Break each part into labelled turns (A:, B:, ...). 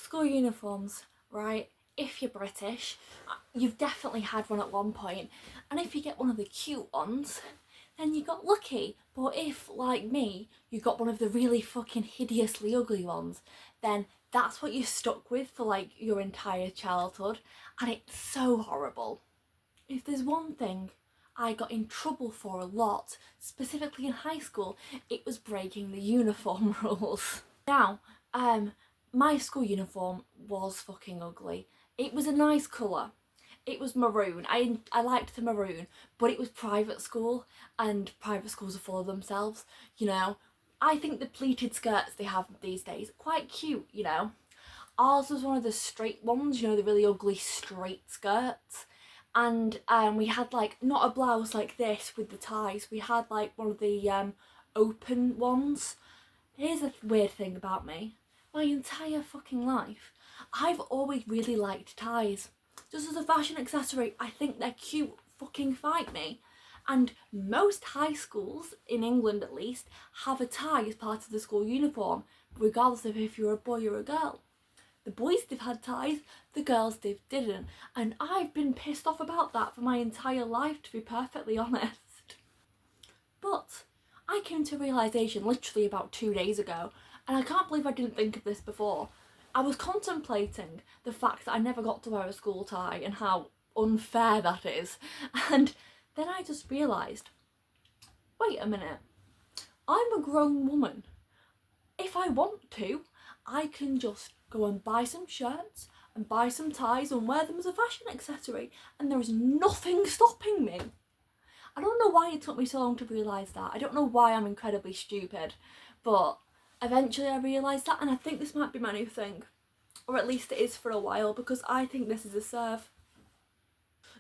A: School uniforms, right? If you're British, you've definitely had one at one point, and if you get one of the cute ones, then you got lucky. But if, like me, you got one of the really fucking hideously ugly ones, then that's what you're stuck with for like your entire childhood, and it's so horrible. If there's one thing I got in trouble for a lot, specifically in high school, it was breaking the uniform rules. Now, my school uniform was fucking ugly. It was a nice colour. It was maroon. I liked the maroon, but it was private school, and private schools are full of themselves, you know. I think the pleated skirts they have these days are quite cute, you know. Ours was one of the straight ones, you know, the really ugly straight skirts. And we had like not a blouse like this with the ties. We had like one of the open ones. Here's a weird thing about me. My entire fucking life, I've always really liked ties. Just as a fashion accessory, I think they're cute. Fucking fight me. And most high schools, in England at least, have a tie as part of the school uniform, regardless of if you're a boy or a girl. The boys they've had ties, the girls they've didn't. And I've been pissed off about that for my entire life, to be perfectly honest. But I came to a realisation literally about 2 days ago, and I can't believe I didn't think of this before. I was contemplating the fact that I never got to wear a school tie and how unfair that is. And then I just realised, wait a minute, I'm a grown woman. If I want to, I can just go and buy some shirts and buy some ties and wear them as a fashion accessory, and there is nothing stopping me. I don't know why it took me so long to realise that. I don't know why I'm incredibly stupid, but eventually I realised that, and I think this might be my new thing. Or at least it is for a while, because I think this is a serve.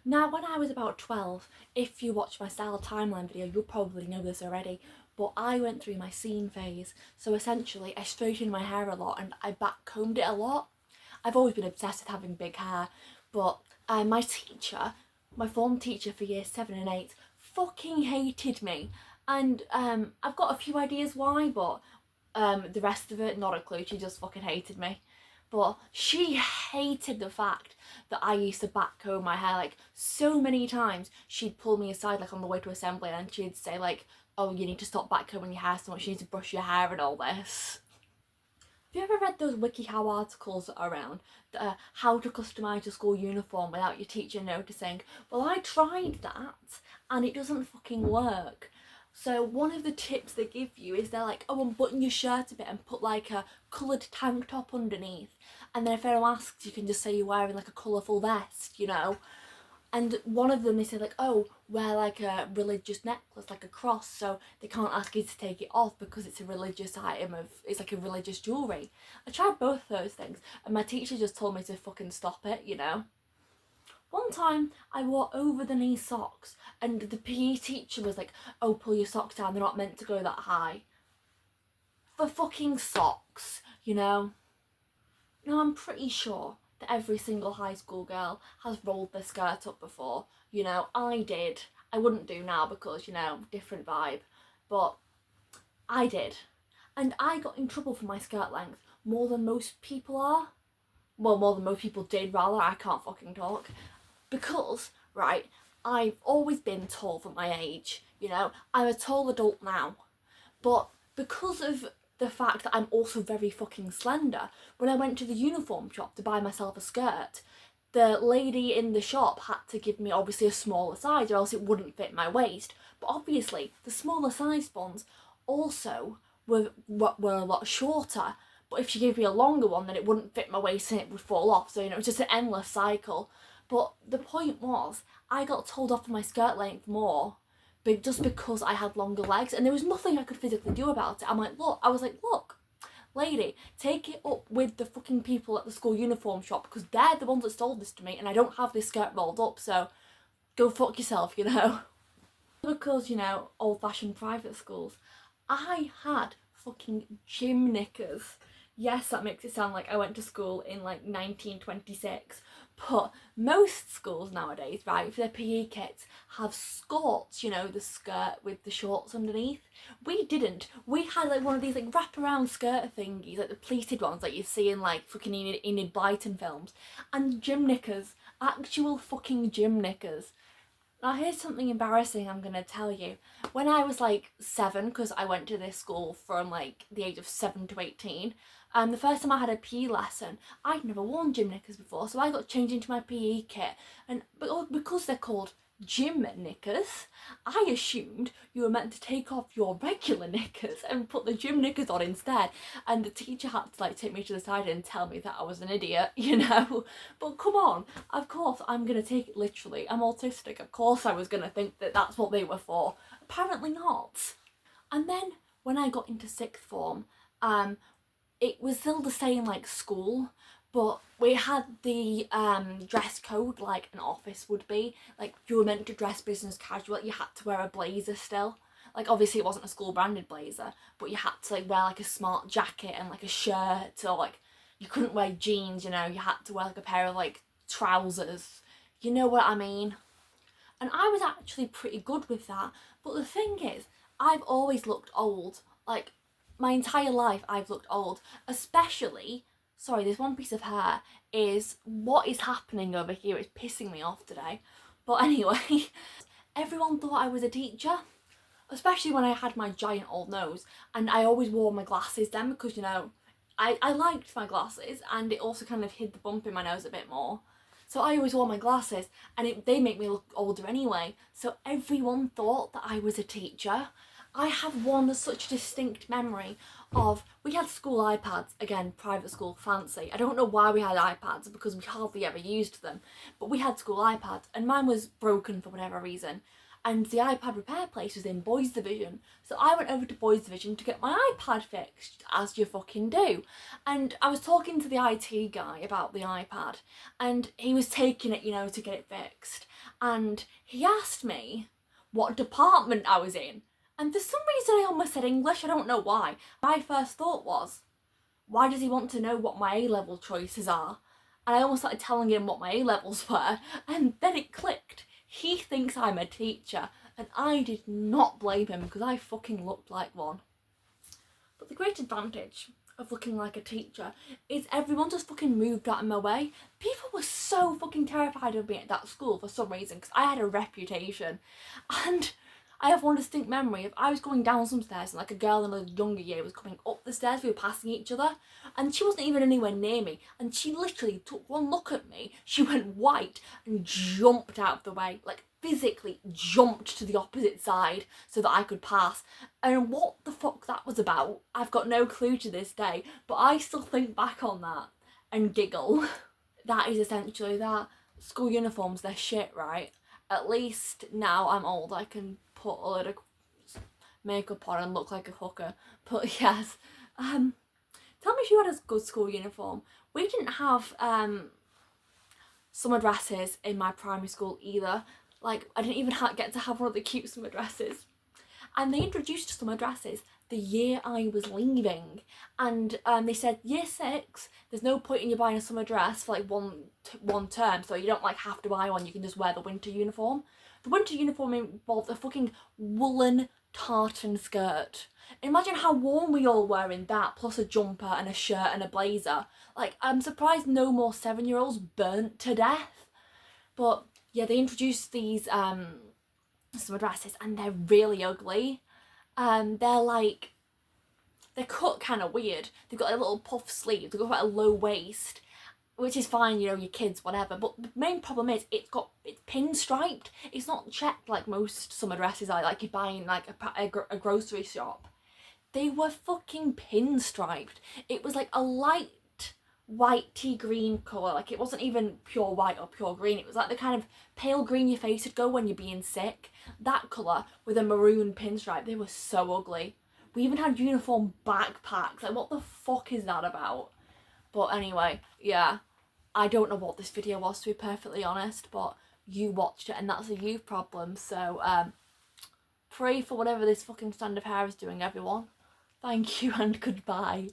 A: Now, when I was about 12, if you watch my style timeline video, you'll probably know this already, but I went through my scene phase. So essentially, I straightened my hair a lot and I backcombed it a lot. I've always been obsessed with having big hair, but my teacher, my form teacher for years 7 and 8, fucking hated me. And I've got a few ideas why, but the rest of it, not a clue. She just fucking hated me. But she hated the fact that I used to backcomb my hair. Like, so many times she'd pull me aside, like on the way to assembly, and she'd say like, oh, you need to stop backcombing your hair so much, you need to brush your hair and all this. Have you ever read those WikiHow articles that are around, how to customise your school uniform without your teacher noticing? Well, I tried that and it doesn't fucking work. So one of the tips they give you is they're like, oh, unbutton your shirt a bit and put like a coloured tank top underneath. And then if anyone asks, you can just say you're wearing like a colourful vest, you know? And one of them, they say like, oh, wear like a religious necklace, like a cross, so they can't ask you to take it off because it's a religious item it's like a religious jewellery. I tried both those things and my teacher just told me to fucking stop it, you know? One time I wore over the knee socks and the PE teacher was like, oh, pull your socks down, they're not meant to go that high. For fucking socks, you know? Now I'm pretty sure that every single high school girl has rolled their skirt up before. You know, I did. I wouldn't do now because, you know, different vibe. But I did. And I got in trouble for my skirt length more than most people are. Well, more than most people did, rather. I can't fucking talk. Because, right, I've always been tall for my age, you know. I'm a tall adult now. But because of the fact that I'm also very fucking slender, when I went to the uniform shop to buy myself a skirt, the lady in the shop had to give me obviously a smaller size or else it wouldn't fit my waist. But obviously the smaller sized ones also were a lot shorter. But if she gave me a longer one, then it wouldn't fit my waist and it would fall off. So, you know, it was just an endless cycle. But the point was, I got told off for my skirt length more, but just because I had longer legs, and there was nothing I could physically do about it. I was like, look, lady, take it up with the fucking people at the school uniform shop, because they're the ones that sold this to me, and I don't have this skirt rolled up, so go fuck yourself, you know. Because, you know, old-fashioned private schools, I had fucking gym knickers. Yes, that makes it sound like I went to school in like 1926, But most schools nowadays, right, for their PE kits have skirts, you know, the skirt with the shorts underneath. We didn't. We had like one of these like wraparound skirt thingies, like the pleated ones that you see in like fucking Enid Blyton films, and gym knickers, actual fucking gym knickers. Now here's something embarrassing I'm gonna tell you. When I was like 7, because I went to this school from like the age of 7 to 18, the first time I had a PE lesson, I'd never worn gym knickers before, so I got changed into my PE kit, and because they're called gym knickers, I assumed you were meant to take off your regular knickers and put the gym knickers on instead. And the teacher had to like take me to the side and tell me that I was an idiot, you know. But come on, of course I'm gonna take it literally. I'm autistic. Of course I was gonna think that that's what they were for. Apparently not. And then when I got into sixth form, it was still the same like school, but we had the dress code like an office would be. Like you were meant to dress business casual. You had to wear a blazer still. Like obviously it wasn't a school branded blazer, but you had to like wear like a smart jacket and like a shirt, or like you couldn't wear jeans, you know, you had to wear like a pair of like trousers. You know what I mean? And I was actually pretty good with that. But the thing is, I've always looked old. Like my entire life I've looked old. Especially, sorry, this one piece of hair is what is happening over here. It's pissing me off today. But anyway, everyone thought I was a teacher. Especially when I had my giant old nose. And I always wore my glasses then because, you know, I liked my glasses, and it also kind of hid the bump in my nose a bit more. So I always wore my glasses, and they make me look older anyway. So everyone thought that I was a teacher. I have one such distinct memory of, we had school iPads, again, private school, fancy. I don't know why we had iPads because we hardly ever used them, but we had school iPads, and mine was broken for whatever reason. And the iPad repair place was in boys division, so I went over to boys division to get my iPad fixed, as you fucking do. And I was talking to the IT guy about the iPad, and he was taking it, you know, to get it fixed. And he asked me what department I was in, and for some reason I almost said English. I don't know why. My first thought was, why does he want to know what my A-level choices are? And I almost started telling him what my A-levels were, and then it clicked. He thinks I'm a teacher, and I did not blame him because I fucking looked like one. But the great advantage of looking like a teacher is everyone just fucking moved out of my way. People were so fucking terrified of me at that school for some reason because I had a reputation. And I have one distinct memory of, I was going down some stairs and like a girl in a younger year was coming up the stairs. We were passing each other and she wasn't even anywhere near me, and she literally took one look at me, she went white and jumped out of the way, like physically jumped to the opposite side so that I could pass. And what the fuck that was about, I've got no clue to this day, but I still think back on that and giggle. That is essentially that. School uniforms, they're shit, right? At least now I'm old, I can put a lot of makeup on and look like a hooker. But yes, tell me if you had a good school uniform. We didn't have summer dresses in my primary school either. Like, I didn't even get to have one of the cute summer dresses. And they introduced summer dresses the year I was leaving, and they said year 6 there's no point in you buying a summer dress for like one term, so you don't like have to buy one, you can just wear the winter uniform. The winter uniform involved a fucking woolen tartan skirt. Imagine how warm we all were in that, plus a jumper and a shirt and a blazer. Like, I'm surprised no more 7-year-olds burnt to death. But yeah, they introduced these summer dresses, and they're really ugly. They're cut kind of weird. They've got a little puff sleeve, they've got quite a low waist, which is fine, you know, your kids, whatever. But the main problem is it's pinstriped. It's not checked like most summer dresses are, like you buy in like a grocery shop. They were fucking pinstriped. It was like a light white tea green colour. Like, it wasn't even pure white or pure green. It was like the kind of pale green your face would go when you're being sick. That colour with a maroon pinstripe. They were so ugly. We even had uniform backpacks. Like, what the fuck is that about? But anyway, yeah. I don't know what this video was, to be perfectly honest, but you watched it and that's a you problem. So, pray for whatever this fucking stand of hair is doing, everyone. Thank you and goodbye.